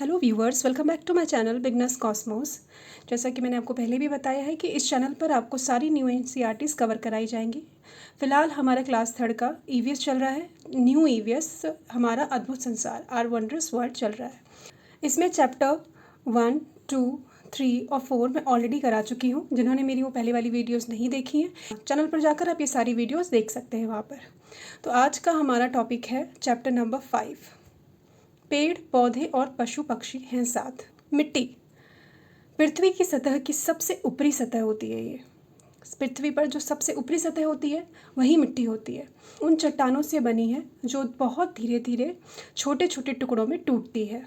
Hello viewers, welcome back to my channel beginners cosmos. जैसा कि मैंने आपको पहले भी बताया है कि इस चैनल पर आपको सारी न्यू एनसीईआरटीज़ कवर कराई जाएंगी। फ़िलहाल हमारा क्लास थर्ड का ईवीएस चल रहा है। न्यू ईवीएस हमारा अद्भुत संसार आर वंडरस वर्ल्ड चल रहा है। इसमें चैप्टर 1, 2, 3 और 4 मैं ऑलरेडी करा चुकी हूँ। जिन्होंने मेरी वो पहले वाली वीडियोज़ नहीं देखी हैं, चैनल पर जाकर आप ये सारी वीडियोज़ देख सकते हैं वहाँ पर। तो आज का हमारा टॉपिक है चैप्टर नंबर 5, पेड़ पौधे और पशु पक्षी हैं साथ। मिट्टी पृथ्वी की सतह की सबसे ऊपरी सतह होती है। ये पृथ्वी पर जो सबसे ऊपरी सतह होती है वही मिट्टी होती है। उन चट्टानों से बनी है जो बहुत धीरे धीरे छोटे छोटे टुकड़ों में टूटती है।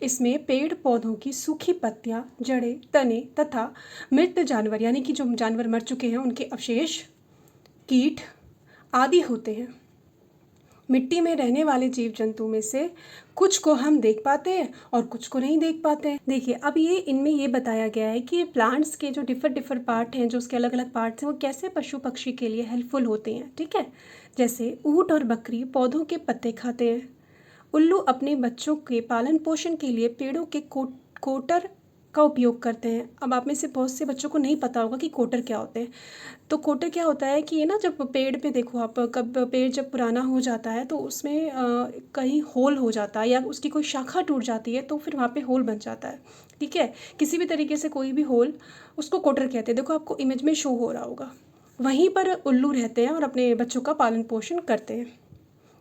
इसमें पेड़ पौधों की सूखी पत्तियां, जड़ें, तने तथा मृत जानवर यानी कि जो जानवर मर चुके हैं उनके अवशेष, कीट आदि होते हैं। मिट्टी में रहने वाले जीव जंतु में से कुछ को हम देख पाते हैं और कुछ को नहीं देख पाते हैं। देखिए, अब ये इनमें ये बताया गया है कि प्लांट्स के जो डिफर पार्ट हैं, जो उसके अलग अलग पार्ट्स हैं, वो कैसे पशु पक्षी के लिए हेल्पफुल होते हैं। ठीक है, जैसे ऊँट और बकरी पौधों के पत्ते खाते हैं। उल्लू अपने बच्चों के पालन पोषण के लिए पेड़ों के कोटर का उपयोग करते हैं। अब आप में से बहुत से बच्चों को नहीं पता होगा कि कोटर क्या होते हैं। तो कोटर क्या होता है कि ये ना, जब पेड़ पे देखो आप, कब पेड़ जब पुराना हो जाता है तो उसमें कहीं होल हो जाता है या उसकी कोई शाखा टूट जाती है तो फिर वहाँ पे होल बन जाता है। ठीक है, किसी भी तरीके से कोई भी होल, उसको कोटर कहते हैं। देखो आपको इमेज में शो हो रहा होगा। वहीं पर उल्लू रहते हैं और अपने बच्चों का पालन पोषण करते हैं।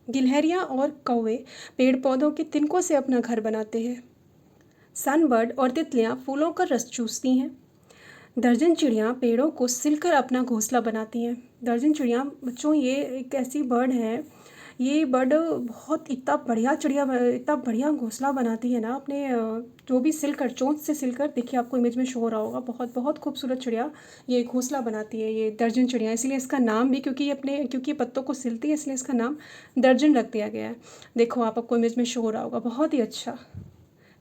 गिलहरियाँ और कौवे पेड़ पौधों के तिनकों से अपना घर बनाते हैं। सनबर्ड और तितलियाँ फूलों का रस चूसती हैं। दर्जन चिड़ियाँ पेड़ों को सिलकर अपना घोंसला बनाती हैं। दर्जन चिड़ियाँ बच्चों, ये एक ऐसी बर्ड है, ये बर्ड बहुत इतना बढ़िया घोंसला बनाती है ना अपने, जो भी सिलकर, चोंच से सिलकर, देखिए आपको इमेज में शो हो रहा होगा, बहुत बहुत खूबसूरत चिड़िया ये घोंसला बनाती है, ये दर्जन चिड़िया। इसलिए इसका नाम भी, क्योंकि ये पत्तों को सिलती है, इसलिए इसका नाम दर्जन रख दिया गया है। देखो आपको इमेज में शो हो रहा होगा, बहुत ही अच्छा।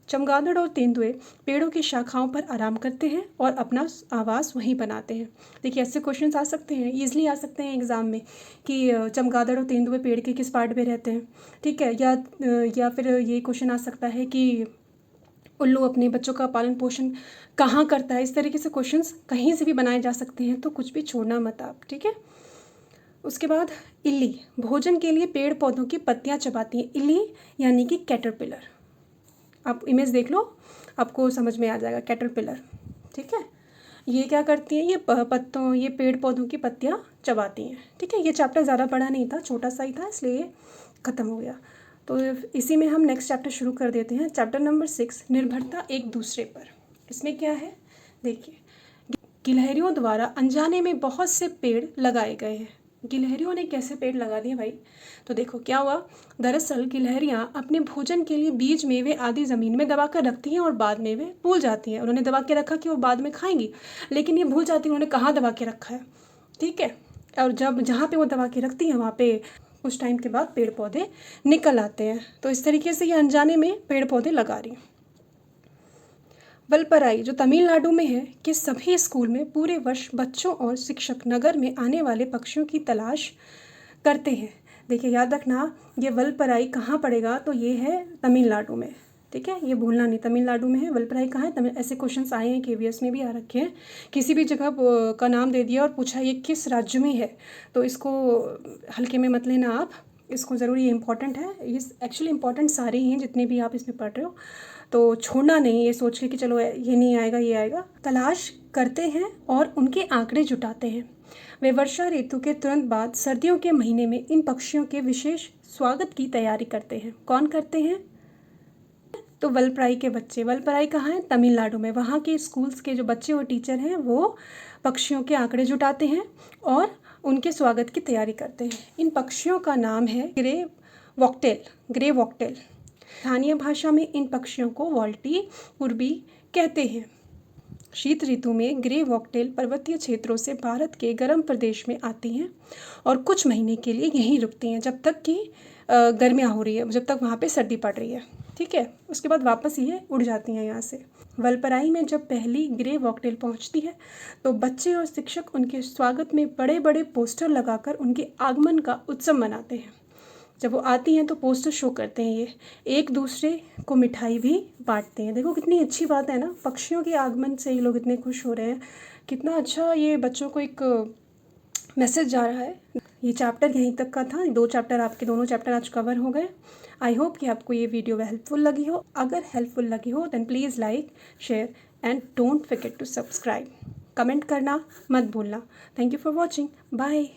चमगादड़ और तेंदुए पेड़ों की शाखाओं पर आराम करते हैं और अपना आवास वहीं बनाते हैं। देखिए, ऐसे क्वेश्चंस आ सकते हैं, ईजिली आ सकते हैं एग्ज़ाम में कि चमगादड़ और तेंदुए पेड़ के किस पार्ट में रहते हैं। ठीक है, या फिर ये क्वेश्चन आ सकता है कि उल्लू अपने बच्चों का पालन पोषण कहाँ करता है। इस तरीके से क्वेश्चंस कहीं से भी बनाए जा सकते हैं, तो कुछ भी छोड़ना मत आप। ठीक है, उसके बाद इल्ली भोजन के लिए पेड़ पौधों की पत्तियाँ चबाती हैं। इल्ली यानी कि कैटरपिलर, आप इमेज देख लो, आपको समझ में आ जाएगा कैटरपिलर। ठीक है, ये क्या करती हैं, ये पेड़ पौधों की पत्तियाँ चबाती हैं। ठीक है, ये चैप्टर ज़्यादा बड़ा नहीं था, छोटा सा ही था, इसलिए ये ख़त्म हो गया। तो इसी में हम नेक्स्ट चैप्टर शुरू कर देते हैं। चैप्टर नंबर 6, निर्भरता एक दूसरे पर। इसमें क्या है, देखिए, गिलहरियों द्वारा अनजाने में बहुत से पेड़ लगाए गए हैं। गिलहरियों ने कैसे पेड़ लगा दिए भाई? तो देखो क्या हुआ। दरअसल गिलहरियाँ अपने भोजन के लिए बीज, मेवे आदि ज़मीन में दबा कर रखती हैं और बाद में वे भूल जाती हैं। उन्होंने दबा के रखा कि वो बाद में खाएंगी, लेकिन ये भूल जाती हैं उन्होंने कहाँ दबा के रखा है। ठीक है, और जब जहाँ पे वो दबा के रखती हैं वहाँ पे कुछ टाइम के बाद पेड़ पौधे निकल आते हैं। तो इस तरीके से ये अनजाने में पेड़ पौधे लगा रही हैं। वलपराई जो तमिलनाडु में है, कि सभी स्कूल में पूरे वर्ष बच्चों और शिक्षक नगर में आने वाले पक्षियों की तलाश करते हैं। देखिए याद रखना, ये वलपराई कहाँ पड़ेगा, तो ये है तमिलनाडु में। ठीक है, ये भूलना नहीं, तमिलनाडु में है। वलपराई कहाँ है? तमिल। ऐसे क्वेश्चंस आए हैं, केवीएस में भी आ रखे हैं। किसी भी जगह का नाम दे दिया और पूछा ये किस राज्य में है, तो इसको हल्के में मत लेना आप, इसको ज़रूर, ये इंपॉर्टेंट है। ये एक्चुअली इंपॉर्टेंट सारे ही हैं जितने भी आप इसमें पढ़ रहे हो, तो छोड़ना नहीं ये सोच के कि चलो ये नहीं आएगा, ये आएगा। तलाश करते हैं और उनके आंकड़े जुटाते हैं। वे वर्षा ऋतु के तुरंत बाद सर्दियों के महीने में इन पक्षियों के विशेष स्वागत की तैयारी करते हैं। कौन करते हैं? तो वलपराई के बच्चे। वलपराई कहाँ है? तमिलनाडु में। वहाँ के स्कूल्स के जो बच्चे और टीचर हैं वो पक्षियों के आंकड़े जुटाते हैं और उनके स्वागत की तैयारी करते हैं। इन पक्षियों का नाम है ग्रे वॉकटेल। स्थानीय भाषा में इन पक्षियों को वॉल्टी पूर्वी कहते हैं। शीत ऋतु में ग्रे वॉकटेल पर्वतीय क्षेत्रों से भारत के गर्म प्रदेश में आती हैं और कुछ महीने के लिए यहीं रुकती हैं, जब तक कि गर्मियाँ हो रही है, जब तक वहाँ पे सर्दी पड़ रही है। ठीक है, उसके बाद वापस ये उड़ जाती हैं यहाँ से। वलपराई में जब पहली ग्रे वॉकटेल पहुँचती है तो बच्चे और शिक्षक उनके स्वागत में बड़े बड़े पोस्टर लगाकर उनके आगमन का उत्सव मनाते हैं। जब वो आती हैं तो पोस्टर शो करते हैं, ये एक दूसरे को मिठाई भी बांटते हैं। देखो कितनी अच्छी बात है ना, पक्षियों के आगमन से ये लोग इतने खुश हो रहे हैं। कितना अच्छा ये बच्चों को एक मैसेज जा रहा है। ये चैप्टर यहीं तक का था, 2 चैप्टर, आपके दोनों चैप्टर आज कवर हो गए। आई होप कि आपको ये वीडियो हेल्पफुल लगी हो। अगर हेल्पफुल लगी हो then please like, share and don't forget to subscribe. Comment करना मत भूलना। Thank you for watching. Bye.